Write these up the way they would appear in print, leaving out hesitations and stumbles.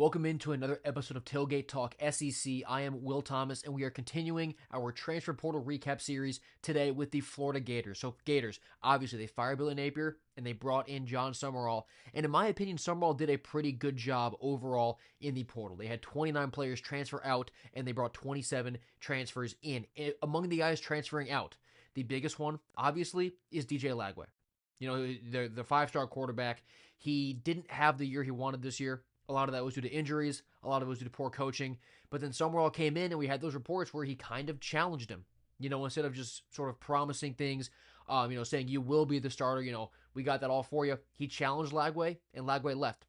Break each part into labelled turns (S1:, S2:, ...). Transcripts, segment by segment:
S1: Welcome into another episode of Tailgate Talk SEC. I am Will Thomas, and we are continuing our transfer portal recap series today with the Florida Gators. So, Gators, obviously, they fired Billy Napier, and they brought in John Summerall. And in my opinion, Summerall did a pretty good job overall in the portal. They had 29 players transfer out, and they brought 27 transfers in. Among the guys transferring out, the biggest one, obviously, is DJ Lagway. You know, the five-star quarterback. He didn't have the year he wanted this year. A lot of that was due to injuries. A lot of it was due to poor coaching. But then Summerall came in, and we had those reports where he kind of challenged him. You know, instead of just sort of promising things, saying you will be the starter, we got that all for you. He challenged Lagway, and Lagway left.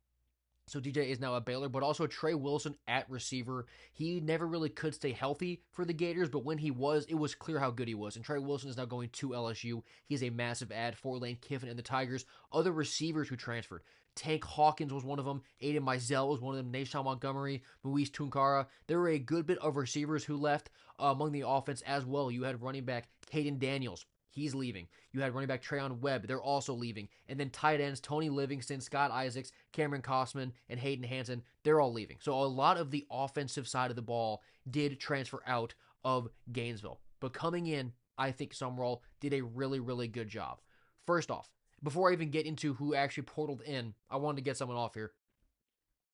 S1: So DJ is now a Baylor, but also Trey Wilson at receiver. He never really could stay healthy for the Gators, but when he was, it was clear how good he was. And Trey Wilson is now going to LSU. He's a massive add for Lane Kiffin and the Tigers. Other receivers who transferred. Tank Hawkins was one of them. Aiden Mizell was one of them. Nashawn Montgomery, Luis Tunkara. There were a good bit of receivers who left among the offense as well. You had running back Caden Daniels. He's leaving. You had running back Treyon Webb. They're also leaving. And then tight ends, Tony Livingston, Scott Isaacs, Cameron Kosman, and Hayden Hansen. They're all leaving. So a lot of the offensive side of the ball did transfer out of Gainesville. But coming in, I think Summerall did a really, really good job. First off, before I even get into who actually portaled in, I wanted to get someone off here.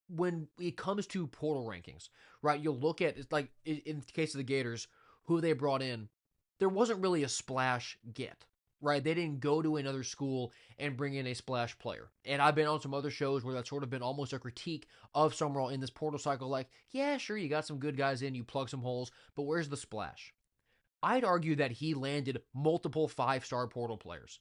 S1: When it comes to portal rankings, right, you'll look at, it's like in the case of the Gators, who they brought in, there wasn't really a splash get, right? They didn't go to another school and bring in a splash player. And I've been on some other shows where that's sort of been almost a critique of Summerall in this portal cycle. Like, yeah, sure, you got some good guys in, you plug some holes, but where's the splash? I'd argue that he landed multiple five-star portal players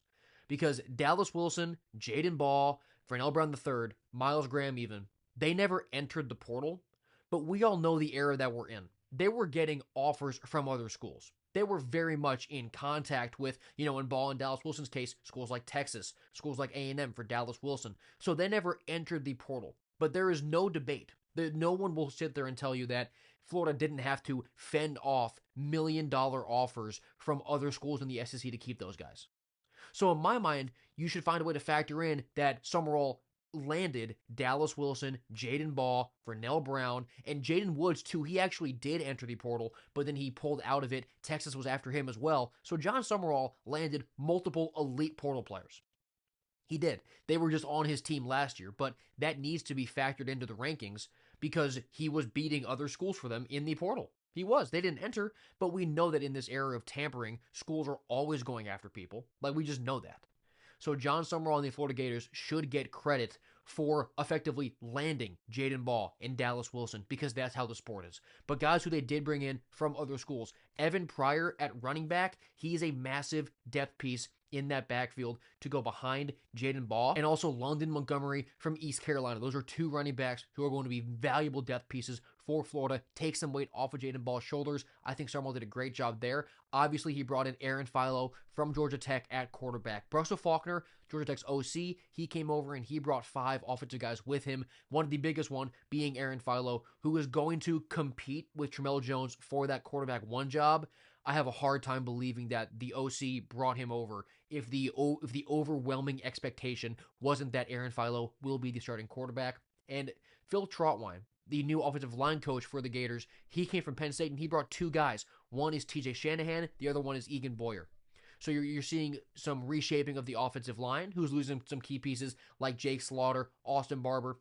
S1: because Dallas Wilson, Jadan Baugh, Vernell Brown III, Miles Graham even, they never entered the portal, but we all know the era that we're in. They were getting offers from other schools. They were very much in contact with, in Baugh and Dallas Wilson's case, schools like Texas, schools like A&M for Dallas Wilson. So they never entered the portal. But there is no debate. No one will sit there and tell you that Florida didn't have to fend off million-dollar offers from other schools in the SEC to keep those guys. So in my mind, you should find a way to factor in that Summerall landed Dallas Wilson, Jadan Baugh, Vernell Brown, and Jaden Woods too. He actually did enter the portal, but then he pulled out of it. Texas was after him as well. So John Summerall landed multiple elite portal players. He did. They were just on his team last year, but that needs to be factored into the rankings because he was beating other schools for them in the portal. He was. They didn't enter, but we know that in this era of tampering, schools are always going after people. Like, we just know that. So John Summerall and the Florida Gators should get credit for effectively landing Jadan Baugh and Dallas Wilson because that's how the sport is. But guys who they did bring in from other schools, Evan Pryor at running back, he's a massive depth piece in that backfield to go behind Jadan Baugh, and also London Montgomery from East Carolina. Those are two running backs who are going to be valuable depth pieces for Florida. Take some weight off of Jadan Baugh's shoulders. I think Summerall did a great job there. Obviously, he brought in Aaron Philo from Georgia Tech at quarterback. Brussel Faulkner, Georgia Tech's OC, he came over and he brought 5 offensive guys with him. One of the biggest one being Aaron Philo, who is going to compete with Tramel Jones for that quarterback 1 job. I have a hard time believing that the OC brought him over if the overwhelming expectation wasn't that Aaron Philo will be the starting quarterback. And Phil Trautwein, the new offensive line coach for the Gators, he came from Penn State and he brought 2 guys. One is TJ Shanahan, the other one is Egan Boyer. So you're seeing some reshaping of the offensive line, who's losing some key pieces like Jake Slaughter, Austin Barber,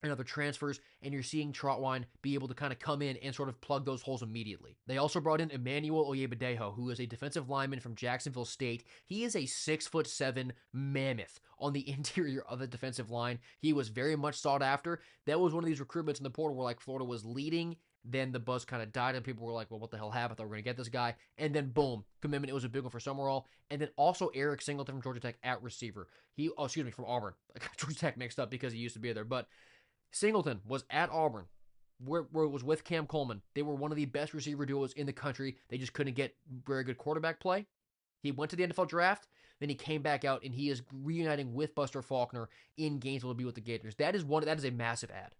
S1: and other transfers, and you're seeing Trautwein be able to kind of come in and sort of plug those holes immediately. They also brought in Emmanuel Oyebadejo, who is a defensive lineman from Jacksonville State. He is a 6'7" mammoth on the interior of the defensive line. He was very much sought after. That was one of these recruitments in the portal where like Florida was leading, then the buzz kind of died and people were like, well, what the hell happened? I thought we were going to get this guy. And then boom, commitment. It was a big one for Summerall. And then also Eric Singleton from Georgia Tech at receiver. From Auburn. I got Georgia Tech mixed up because he used to be there. But Singleton was at Auburn, where it was with Cam Coleman. They were one of the best receiver duos in the country. They just couldn't get very good quarterback play. He went to the NFL draft, then he came back out, and he is reuniting with Buster Faulkner in Gainesville to be with the Gators. That is a massive add.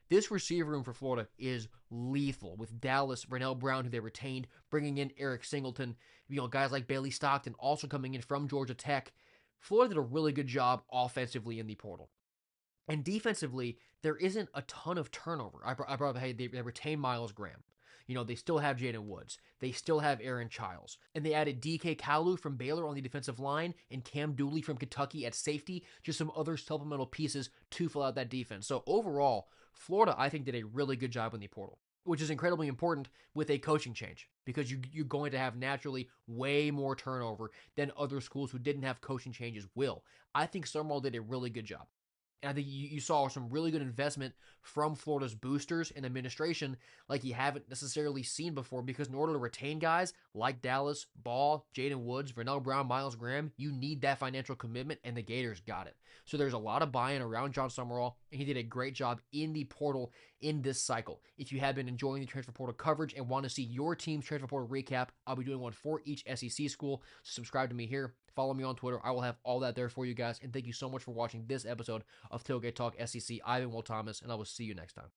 S1: This receiver room for Florida is lethal with Dallas, Vernell Brown, who they retained, bringing in Eric Singleton, guys like Bailey Stockton also coming in from Georgia Tech. Florida did a really good job offensively in the portal. And defensively, there isn't a ton of turnover. I brought up, hey, they retain Miles Graham. They still have Jaden Woods. They still have Aaron Childs. And they added DK Kalu from Baylor on the defensive line and Cam Dooley from Kentucky at safety. Just some other supplemental pieces to fill out that defense. So overall, Florida, I think, did a really good job in the portal, which is incredibly important with a coaching change because you're going to have naturally way more turnover than other schools who didn't have coaching changes will. I think Summerall did a really good job. And I think you saw some really good investment from Florida's boosters and administration like you haven't necessarily seen before, because in order to retain guys like Dallas, Baugh, Jaden Woods, Vernell Brown, Miles Graham, you need that financial commitment, and the Gators got it. So there's a lot of buy-in around John Summerall, and he did a great job in the portal in this cycle. If you have been enjoying the transfer portal coverage and want to see your team's transfer portal recap, I'll be doing one for each SEC school. Subscribe to me here. Follow me on Twitter. I will have all that there for you guys. And thank you so much for watching this episode of Tailgate Talk SEC. I've been Will Thomas, and I will see you next time.